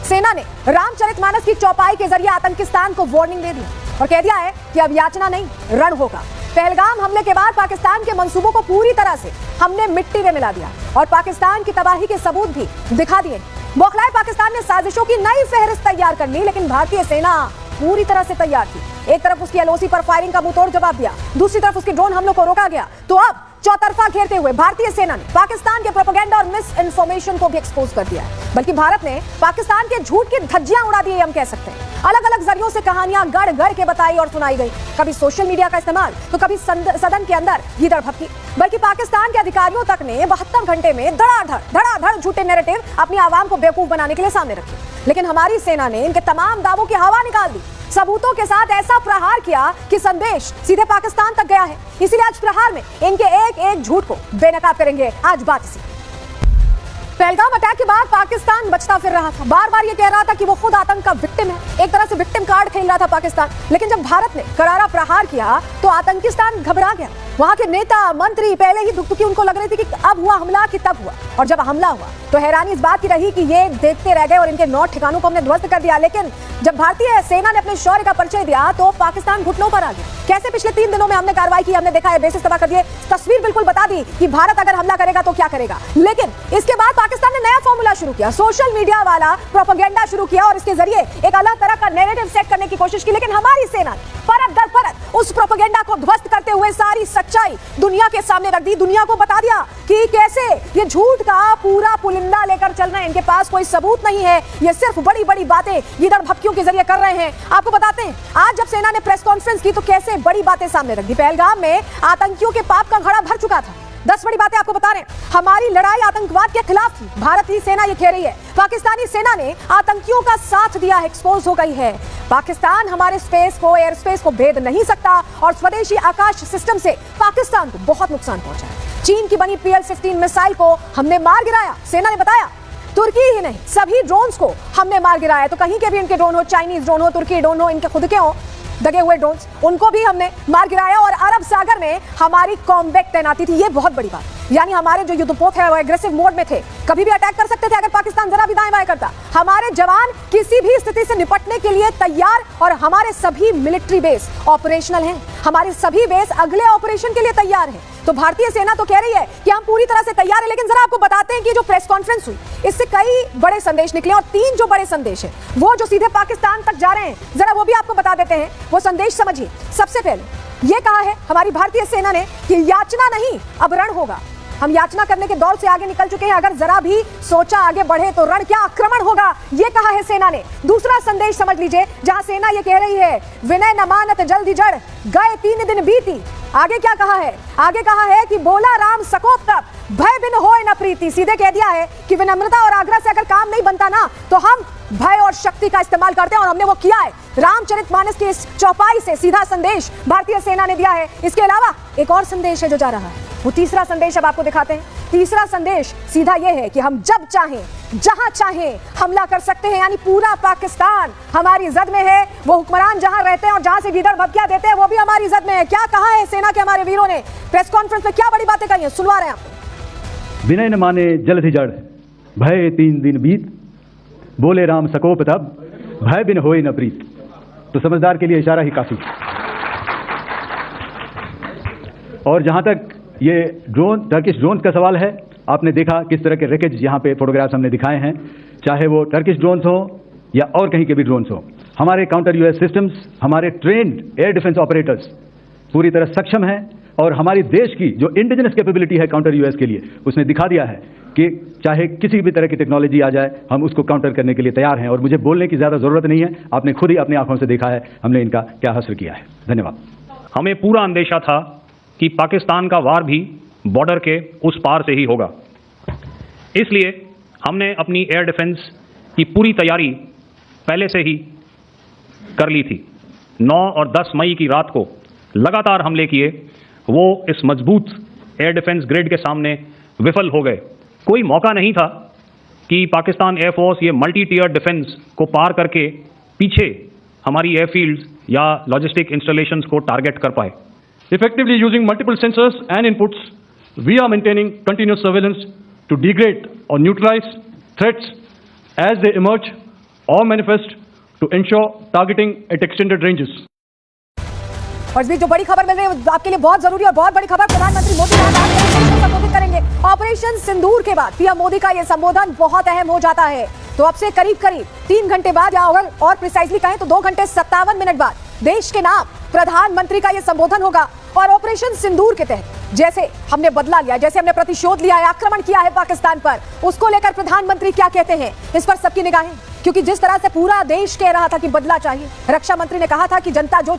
सेना ने रामचरितमानस की चौपाई के जरिए आतंकिस्तान को वार्निंग दे दी और कह दिया है कि अब याचना नहीं रण होगा। पहलगाम हमले के बाद पाकिस्तान के मंसूबों को पूरी तरह से हमने मिट्टी में मिला दिया और पाकिस्तान की तबाही के सबूत भी दिखा दिए। बौखलाए पाकिस्तान ने साजिशों की नई फहरिस्त तैयार कर ली, लेकिन भारतीय सेना पूरी तरह से तैयार थी। एक तरफ उसकी एलओसी पर फायरिंग का मुंहतोड़ जवाब दिया, दूसरी तरफ उसके ड्रोन हमलों को रोका गया। तो अब चौतरफा घेरते हुए भारतीय सेना ने पाकिस्तान के प्रोपेगेंडा और मिस इन्फॉर्मेशन को भी एक्सपोज कर दिया है। बल्कि भारत ने पाकिस्तान के झूठ की धज्जियां उड़ा दी, हम कह सकते हैं। अलग अलग जरियों से कहानियां गढ़ गढ़ के बताई और सुनाई गई। कभी सोशल मीडिया का इस्तेमाल, तो कभी सदन के अंदर गीदड़ भभकी। बल्कि पाकिस्तान के अधिकारियों तक ने 72 घंटे में धड़ाधड़ झूठे नैरेटिव अपनी आवाम को बेवकूफ बनाने के लिए सामने रखे। लेकिन हमारी सेना ने इनके तमाम दावों की हवा निकाल दी, सबूतों के साथ ऐसा प्रहार किया कि संदेश सीधे पाकिस्तान तक गया है। इसीलिए आज प्रहार में इनके एक एक झूठ को बेनकाब करेंगे। आज बात इसी पहलगाम अटैक के बाद पाकिस्तान बचता फिर रहा था, बार बार ये कह रहा था कि वो खुद आतंक का विक्टिम है। एक तरह से विक्टिम कार्ड खेल रहा था पाकिस्तान। लेकिन जब भारत ने करारा प्रहार किया तो आतंकिस्तान घबरा गया। वहां के नेता मंत्री पहले ही दुखी, उनको लग रही थी कि अब हुआ हमला कि तब हुआ। और जब हमला हुआ तो हैरानी इस बात की रही कि ये देखते रह गए और इनके 9 ठिकानों को हमने ध्वस्त कर दिया। लेकिन जब भारतीय सेना ने अपने शौर्य का परिचय दिया तो पाकिस्तान घुटनों पर आ गया। कैसे पिछले 3 दिनों में हमने कार्रवाई की, हमने देखा है, बेसिस तबाह कर दिए, तस्वीर बिल्कुल बता दी कि भारत अगर हमला करेगा तो क्या करेगा। लेकिन इसके बाद पाकिस्तान ने नया फॉर्मूला शुरू किया, सोशल मीडिया वाला प्रोपेगेंडा शुरू किया और इसके जरिए एक अलग तरह का नैरेटिव सेट करने की कोशिश की। लेकिन हमारी सेना परत दर परत उस प्रोपेगेंडा को ध्वस्त करते हुए सारी सच्चाई दुनिया के सामने रख दी। दुनिया को बता दिया कि कैसे ये झूठ का पूरा पुलिंदा लेकर चल रहे हैं। इनके पास कोई सबूत नहीं है, ये सिर्फ बड़ी बड़ी बातें गीदड़ भभकियों के जरिए कर रहे हैं। आपको बताते हैं आज जब सेना ने प्रेस कॉन्फ्रेंस की तो कैसे बड़ी बातें सामने रख दी। पहलगाम में आतंकियों के पाप का घड़ा भर चुका था। 10 बड़ी बातें आपको बता रहे हैं। हमारी लड़ाई आतंकवाद के खिलाफ थी, भारतीय सेना ये कह रही है। पाकिस्तानी सेना ने आतंकियों का साथ दिया है, एक्सपोज हो गई है। पाकिस्तान हमारे स्पेस को, एयर स्पेस को भेद नहीं सकता और स्वदेशी आकाश सिस्टम से पाकिस्तान को बहुत नुकसान पहुंचा है। चीन की बनी PL-16 मिसाइल को हमने मार गिराया, सेना ने बताया। तुर्की ही नहीं, सभी ड्रोन्स को हमने मार गिराया। तो कहीं के भी इनके ड्रोन हो, चाइनीज ड्रोन हो, तुर्की ड्रोन हो, इनके खुद के हो दगे हुए ड्रोन्स, उनको भी हमने मार गिराया। और अरब सागर में हमारी कॉम्बैट तैनाती थी, ये बहुत बड़ी बात। यानी हमारे जो युद्धपोत है वो एग्रेसिव मोड में थे, कभी भी अटैक कर सकते थे अगर पाकिस्तान जरा भी दाएं बाएं करता। हमारे जवान किसी भी स्थिति से निपटने के लिए तैयार और हमारे सभी मिलिट्री बेस ऑपरेशनल हैं। हमारे सभी बेस अगले ऑपरेशन के लिए तैयार हैं। तो भारतीय सेना तो कह रही है कि हम पूरी तरह से तैयार है। लेकिन जरा आपको बताते हैं कि जो प्रेस कॉन्फ्रेंस हुई इससे कई बड़े संदेश निकले और 3 जो बड़े संदेश है वो जो सीधे पाकिस्तान तक जा रहे हैं, जरा वो भी आपको बता देते हैं। वो संदेश समझिए। सबसे पहले ये कहा है हमारी भारतीय सेना ने कि याचना नहीं अब रण होगा। हम याचना करने के दौर से आगे निकल चुके हैं, अगर जरा भी सोचा आगे बढ़े तो रण क्या आक्रमण होगा, ये कहा है सेना ने। दूसरा संदेश समझ लीजिए, जहां सेना ये कह रही है विनय न मानत जल्दी जड़ गए 3 दिन बीती। आगे क्या कहा है? आगे कहा है कि बोला राम सकोप तब भय बिन होए न प्रीति। सीधे कह दिया है कि विनम्रता और आग्रह से अगर काम नहीं बनता ना तो हम भय और शक्ति का इस्तेमाल करते हैं और हमने वो किया है। रामचरितमानस की इस चौपाई से सीधा संदेश भारतीय सेना ने दिया है। इसके अलावा एक और संदेश है जो जा रहा है, वो तीसरा संदेश अब आपको दिखाते हैं। तीसरा संदेश सीधा ये है कि हम जब चाहें जहां चाहें हमला कर सकते हैं। यानी पूरा पाकिस्तान हमारी जद में है। वो हुक्मरान जहां रहते हैं और जहां से गीदड़ भभकियां देते हैं वो भी हमारी जद में है। क्या कहा है सेना के हमारे वीरों ने प्रेस कॉन्फ्रेंस में, क्या बड़ी बातें कही हैं, सुनवा रहे हैं आपको। विनय न माने जलधि जड़ भय 3 दिन बीत बोले राम सकोप तब भय बिन होए न प्रीत। तो समझदार के लिए इशारा ही काफी। और जहां तक ये ड्रोन, टर्किश ड्रोन का सवाल है, आपने देखा किस तरह के रैकेज यहाँ पे फोटोग्राफ्स हमने दिखाए हैं, चाहे वो टर्किश ड्रोन्स हो या और कहीं के भी ड्रोन्स हो। हमारे काउंटर यूएस सिस्टम्स, हमारे ट्रेंड एयर डिफेंस ऑपरेटर्स पूरी तरह सक्षम हैं और हमारी देश की जो इंडिजिनस कैपेबिलिटी है काउंटर यूएस के लिए, उसने दिखा दिया है कि चाहे किसी भी तरह की टेक्नोलॉजी आ जाए हम उसको काउंटर करने के लिए तैयार हैं। और मुझे बोलने की ज़्यादा ज़रूरत नहीं है, आपने खुद ही अपनी आंखों से देखा है हमने इनका क्या हासिल किया है। धन्यवाद। हमें पूरा अंदेशा था कि पाकिस्तान का वार भी बॉर्डर के उस पार से ही होगा, इसलिए हमने अपनी एयर डिफेंस की पूरी तैयारी पहले से ही कर ली थी। 9 और 10 मई की रात को लगातार हमले किए, वो इस मजबूत एयर डिफेंस ग्रिड के सामने विफल हो गए। कोई मौका नहीं था कि पाकिस्तान एयरफोर्स ये मल्टी टियर डिफेंस को पार करके पीछे हमारी एयरफील्ड्स या लॉजिस्टिक इंस्टॉलेशंस को टारगेट कर पाए। Effectively using multiple sensors and inputs, we are maintaining continuous surveillance to degrade or neutralize threats as they emerge or manifest to ensure targeting at extended ranges. और इस बीच जो बड़ी खबर मिल रही है आपके लिए बहुत जरूरी और बहुत बड़ी खबर, प्रधानमंत्री मोदी संबोधित करेंगे। ऑपरेशन सिंदूर के बाद पीएम मोदी का यह संबोधन बहुत अहम हो जाता है। तो अब से करीब 3 घंटे बाद या और प्रिसाइजली कहें तो 2 घंटे 57 मिनट बाद देश के नाम प्रधानमंत्री का यह संबोधन होगा। और ऑपरेशन सिंदूर के तहत जैसे हमने बदला लिया, जैसे हमने प्रतिशोध लिया है, आक्रमण किया है पाकिस्तान पर, उसको लेकर प्रधानमंत्री क्या कहते हैं, इस पर सबकी निगाहें। क्योंकि जिस तरह से पूरा देश कह रहा था कि बदला चाहिए, रक्षा मंत्री ने कहा था कि जनता जो